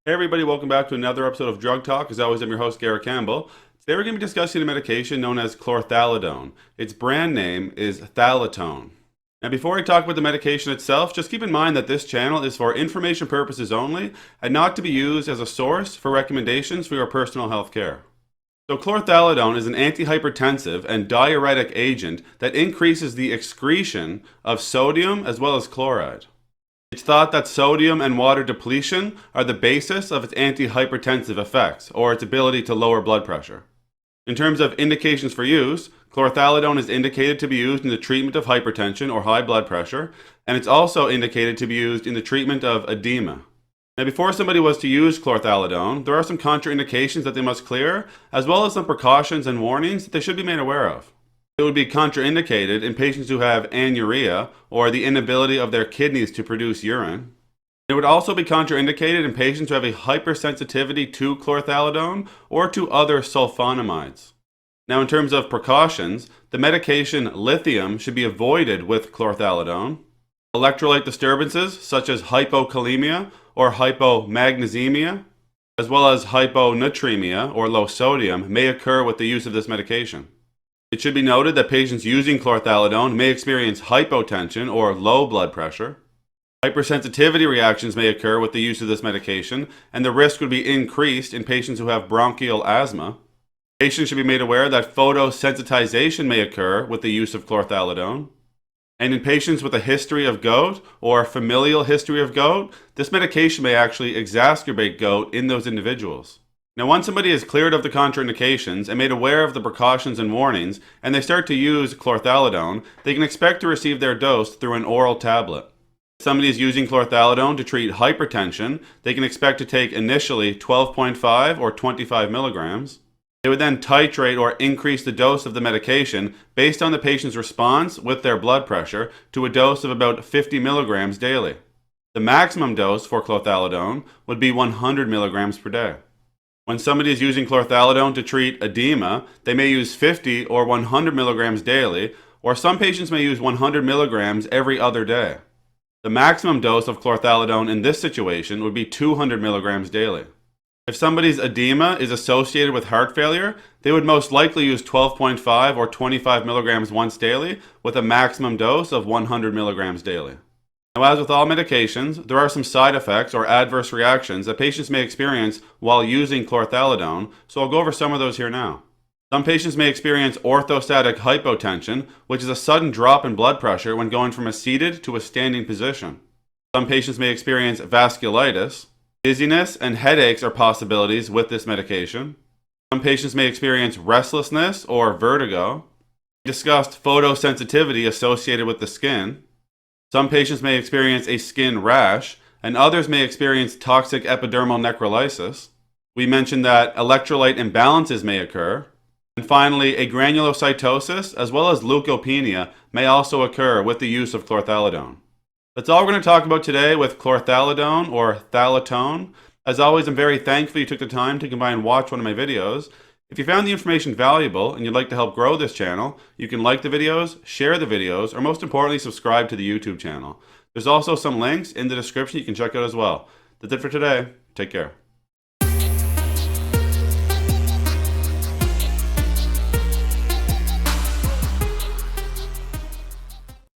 Hey everybody, welcome back to another episode of Drug Talk. As always, I'm your host, Garrett Campbell. Today we're going to be discussing a medication known as Chlorthalidone. Its brand name is Thalitone. Now before I talk about the medication itself, just keep in mind that this channel is for information purposes only and not to be used as a source for recommendations for your personal health care. So chlorthalidone is an antihypertensive and diuretic agent that increases the excretion of sodium as well as chloride. It's thought that sodium and water depletion are the basis of its antihypertensive effects, or its ability to lower blood pressure. In terms of indications for use, chlorthalidone is indicated to be used in the treatment of hypertension or high blood pressure, and it's also indicated to be used in the treatment of edema. Now, before somebody was to use chlorthalidone, there are some contraindications that they must clear, as well as some precautions and warnings that they should be made aware of. It would be contraindicated in patients who have anuria or the inability of their kidneys to produce urine. It would also be contraindicated in patients who have a hypersensitivity to chlorthalidone or to other sulfonamides. Now, in terms of precautions, the medication lithium should be avoided with chlorthalidone. Electrolyte disturbances such as hypokalemia or hypomagnesemia, as well as hyponatremia or low sodium, may occur with the use of this medication. It should be noted that patients using chlorthalidone may experience hypotension or low blood pressure. Hypersensitivity reactions may occur with the use of this medication, and the risk would be increased in patients who have bronchial asthma. Patients should be made aware that photosensitization may occur with the use of chlorthalidone. And in patients with a history of gout or familial history of gout, this medication may actually exacerbate gout in those individuals. Now, once somebody is cleared of the contraindications and made aware of the precautions and warnings, and they start to use chlorthalidone, they can expect to receive their dose through an oral tablet. If somebody is using chlorthalidone to treat hypertension, they can expect to take initially 12.5 or 25 milligrams. They would then titrate or increase the dose of the medication based on the patient's response with their blood pressure to a dose of about 50 milligrams daily. The maximum dose for chlorthalidone would be 100 milligrams per day. When somebody is using chlorthalidone to treat edema, they may use 50 or 100 milligrams daily, or some patients may use 100 milligrams every other day. The maximum dose of chlorthalidone in this situation would be 200 milligrams daily. If somebody's edema is associated with heart failure, they would most likely use 12.5 or 25 milligrams once daily, with a maximum dose of 100 milligrams daily. Now, as with all medications, there are some side effects or adverse reactions that patients may experience while using chlorthalidone, so I'll go over some of those here now. Some patients may experience orthostatic hypotension, which is a sudden drop in blood pressure when going from a seated to a standing position. Some patients may experience vasculitis. Dizziness and headaches are possibilities with this medication. Some patients may experience restlessness or vertigo. We discussed photosensitivity associated with the skin. Some patients may experience a skin rash, and others may experience toxic epidermal necrolysis. We mentioned that electrolyte imbalances may occur. And finally, a granulocytosis as well as leukopenia may also occur with the use of chlorthalidone. That's all we're going to talk about today with chlorthalidone or Thalitone. As always, I'm very thankful you took the time to come by and watch one of my videos. If you found the information valuable and you'd like to help grow this channel, you can like the videos, share the videos, or most importantly, subscribe to the YouTube channel. There's also some links in the description you can check out as well. That's it for today. Take care.